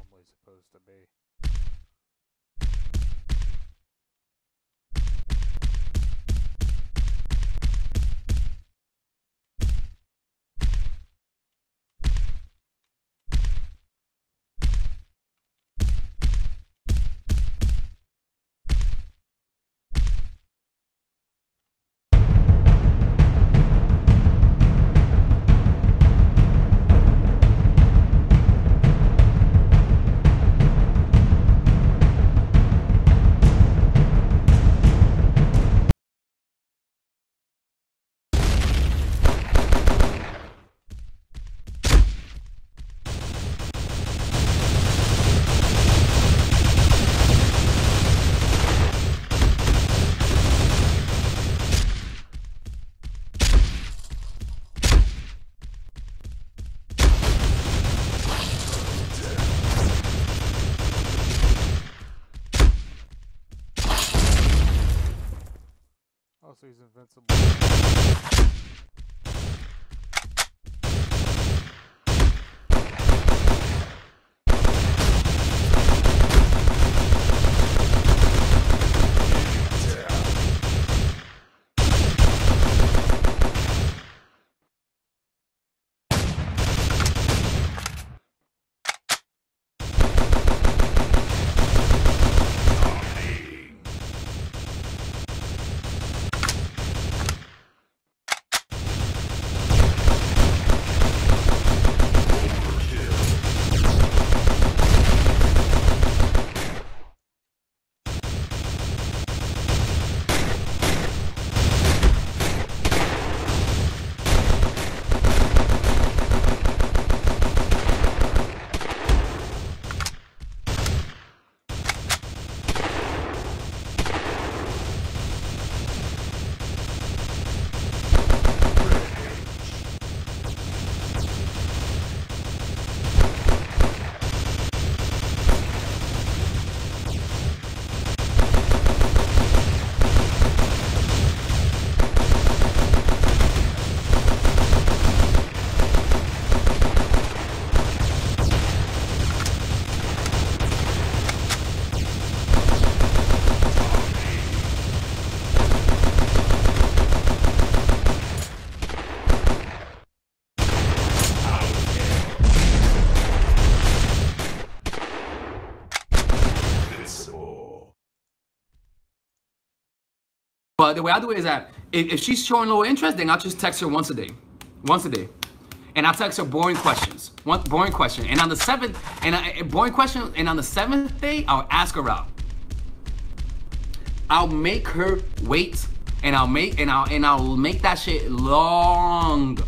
normally supposed to be. Also, he's invincible. But the way I do it is that if she's showing low interest, then I'll just text her once a day, and I'll text her boring questions, one boring question, and on the seventh, boring question, and on the seventh day, I'll ask her out. I'll make her wait, and I'll make that shit long.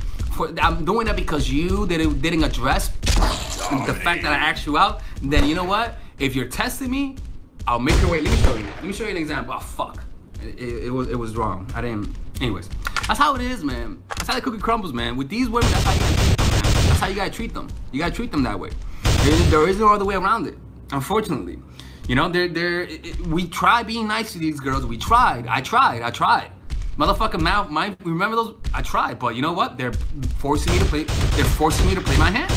I'm doing that because you didn't address the fact that I asked you out. Then you know what? If you're testing me, I'll make her wait. Let me show you an example. Oh fuck. It was wrong. I didn't. Anyways, that's how it is, man. That's how the cookie crumbles, man. With these women, that's how you gotta treat them, man. That's how you gotta treat them. You gotta treat them that way. There is no other way around it. Unfortunately, you know, we try being nice to these girls. We tried. I tried. Motherfucking mouth. Remember those? I tried, but you know what? They're forcing me to play. They're forcing me to play my hand.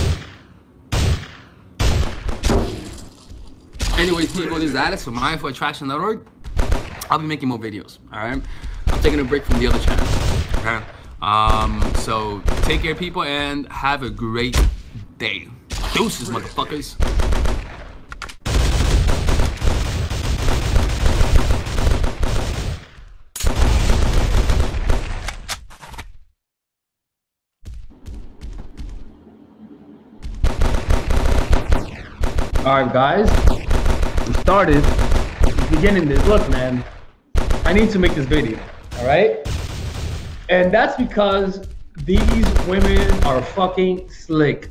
Anyways, people, this is Alex from mindfulattraction.org. I'll be making more videos, all right? I'm taking a break from the other channel, okay? So take care, people, and have a great day. Deuces, motherfuckers. All right, guys, we started. Beginning this. Look, man, I need to make this video, all right? And that's because these women are fucking slick.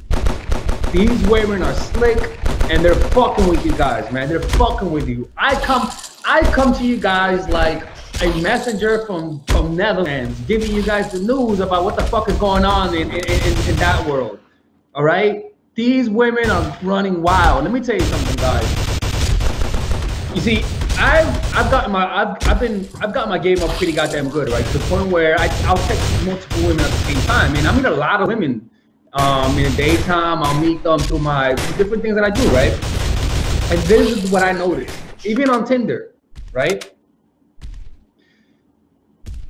These women are slick, and they're fucking with you guys, man. They're fucking with you. I come to you guys like a messenger from Netherlands, giving you guys the news about what the fuck is going on in that world, all right? These women are running wild. Let me tell you something, guys. You see, I've got my game up pretty goddamn good, right? To the point where I'll text multiple women at the same time. And I meet a lot of women In the daytime, I'll meet them through my different things that I do, right? And this is what I noticed, even on Tinder, right?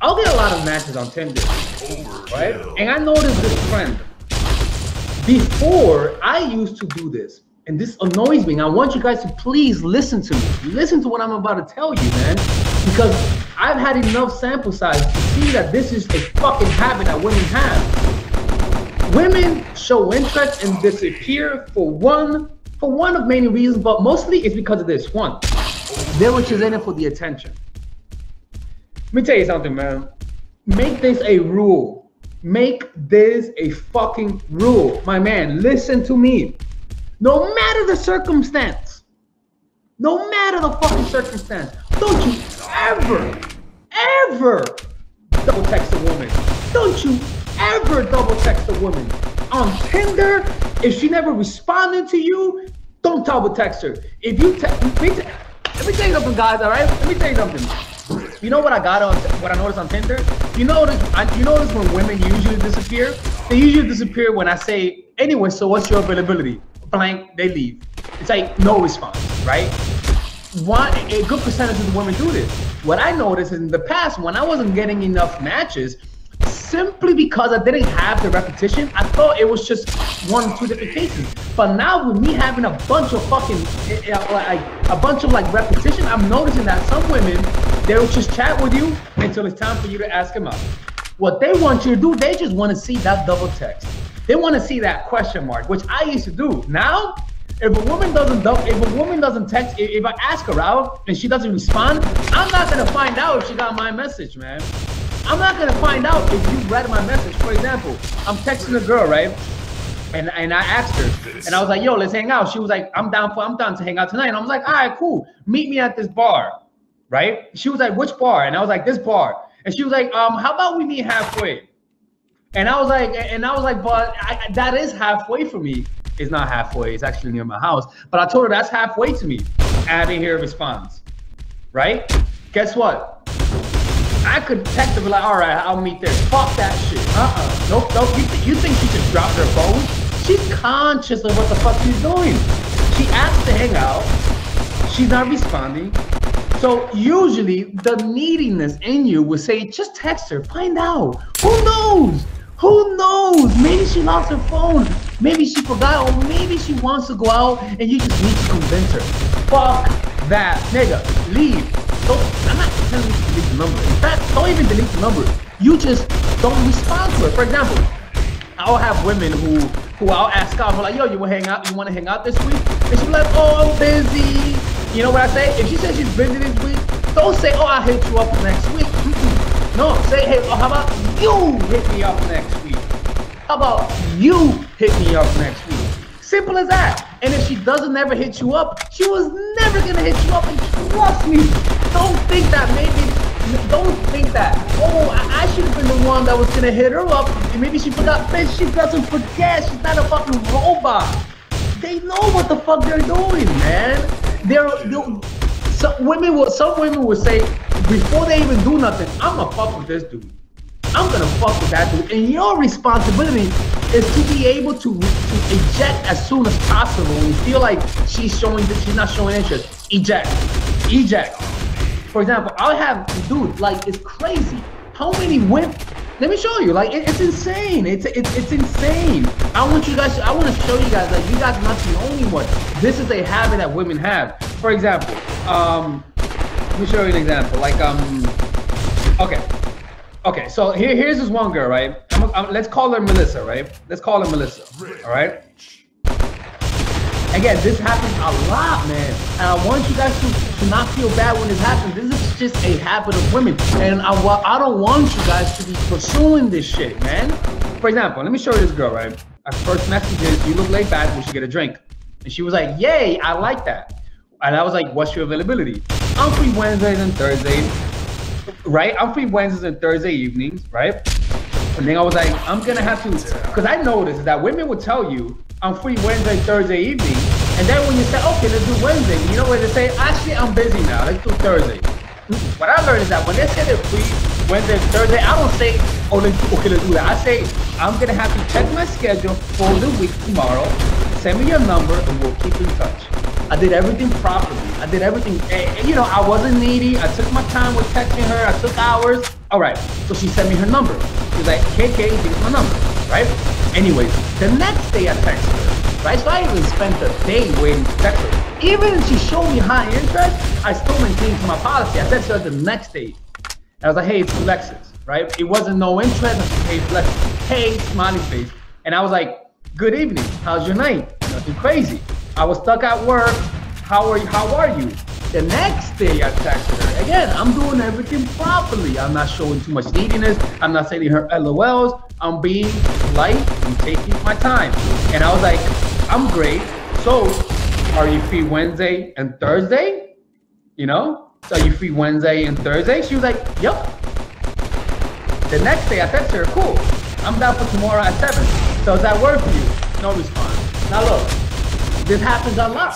I'll get a lot of matches on Tinder, right? And I noticed this trend. Before, I used to do this, and this annoys me. And I want you guys to please listen to me. Listen to what I'm about to tell you, man. Because I've had enough sample size to see that this is a fucking habit that women have. Women show interest and disappear for one of many reasons, but mostly it's because of this. One, they're just in it for the attention. Let me tell you something, man. Make this a rule. Make this a fucking rule. My man, listen to me. No matter the circumstance, no matter the fucking circumstance, don't you ever double text a woman. Don't you ever double text a woman. On Tinder, if she never responded to you, don't double text her. If you let me tell you something, guys, all right? Let me tell you something. You know what what I noticed on Tinder? You notice when women usually disappear? They usually disappear when I say, anyway, so what's your availability? Blank, they leave. It's like no response, right? A good percentage of the women do this. What I noticed is in the past, when I wasn't getting enough matches, simply because I didn't have the repetition, I thought it was just 1 or 2 different cases. But now with me having a bunch of repetition, I'm noticing that some women, they'll just chat with you until it's time for you to ask them out. What they want you to do, they just want to see that double text. They want to see that question mark, which I used to do. Now, if a woman doesn't text, if I ask her out and she doesn't respond, I'm not gonna find out if she got my message, man. I'm not gonna find out if you read my message. For example, I'm texting a girl, right? And I asked her, and I was like, yo, let's hang out. She was like, I'm down to hang out tonight. And I was like, all right, cool. Meet me at this bar, right? She was like, which bar? And I was like, this bar. And she was like, how about we meet halfway? And I was like, but that is halfway for me. It's not halfway, it's actually near my house. But I told her that's halfway to me. And I didn't hear a response, right? Guess what? I could text her, be like, all right, I'll meet there. Fuck that shit. Nope. You think she just dropped her phone? She's conscious of what the fuck she's doing. She asked to hang out. She's not responding. So usually the neediness in you would say, just text her, find out. Who knows? Who knows? Maybe she lost her phone. Maybe she forgot, or maybe she wants to go out and you just need to convince her. Fuck that. Nigga, leave. I'm not telling you to delete the number. In fact, don't even delete the number. You just don't respond to it. For example, I'll have women who I'll ask out, like, yo, you want to hang out this week? And she'll be like, oh, I'm busy. You know what I say? If she says she's busy this week, don't say, oh, I'll hit you up next week. No, say, hey, how about you hit me up next week? How about you hit me up next week? Simple as that. And if she doesn't ever hit you up, she was never gonna hit you up. And trust me, don't think that oh, I should have been the one that was gonna hit her up. And maybe she forgot. Bitch, she doesn't forget. She's not a fucking robot. They know what the fuck they're doing, man. Some women will say, before they even do nothing, I'm gonna fuck with this dude. I'm gonna fuck with that dude. And your responsibility is to be able to eject as soon as possible. When you feel like she's not showing interest, eject. For example, I'll have, dude, like, it's crazy. How many women? Let me show you. Like, it's insane. It's insane. I want to show you guys that you guys are not the only one. This is a habit that women have. For example, let me show you an example. Like, okay. So here's this one girl, right? Let's call her Melissa, right? All right. Again, this happens a lot, man. And I want you guys to not feel bad when this happens. This is just a habit of women. And I don't want you guys to be pursuing this shit, man. For example, let me show you this girl, right? Our first message is, you look laid back, we should get a drink. And she was like, yay, I like that. And I was like, what's your availability? I'm free Wednesdays and Thursdays, right? I'm free Wednesdays and Thursday evenings, right? And then I was like, I'm gonna have to, because I noticed that women would tell you, I'm free Wednesday, Thursday evening. And then when you say, okay, let's do Wednesday, you know what they say? Actually, I'm busy now, let's do Thursday. What I learned is that when they say they're free Wednesday, Thursday, I don't say, oh, okay, let's do that. I say, I'm gonna have to check my schedule for the week tomorrow. Send me your number and we'll keep in touch. I did everything properly. I did everything, you know, I wasn't needy. I took my time with texting her. I took hours. All right, so she sent me her number. She's like, KK, here's my number, right? Anyways, the next day I texted her, right? So I even spent a day waiting to text her. Even if she showed me high interest, I still maintained to my policy. I texted her the next day. I was like, hey, it's Alexis, right? It wasn't no interest. I said, hey, Alexis, hey, smiley face. And I was like, good evening. How's your night? Nothing crazy. I was stuck at work. How are you? The next day I texted her. Again, I'm doing everything properly. I'm not showing too much neediness. I'm not sending her LOLs. I'm being polite and taking my time. And I was like, I'm great. So, are you free Wednesday and Thursday? You know? So, are you free Wednesday and Thursday? She was like, yep. The next day I texted her, cool. I'm down for tomorrow at 7. So, does that work for you? No response. Now look, this happens a lot.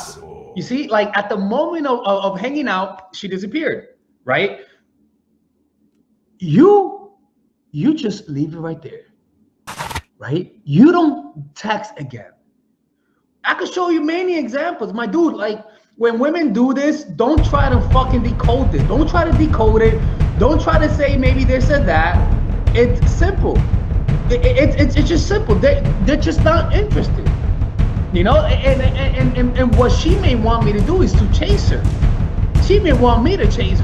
You see, like at the moment of hanging out, she disappeared, right? You just leave it right there, right? You don't text again. I could show you many examples. My dude, like when women do this, don't try to fucking decode this. Don't try to decode it. Don't try to say maybe they said that. It's simple. It's just simple. They're just not interested. You know, and what she may want me to do is to chase her. She may want me to chase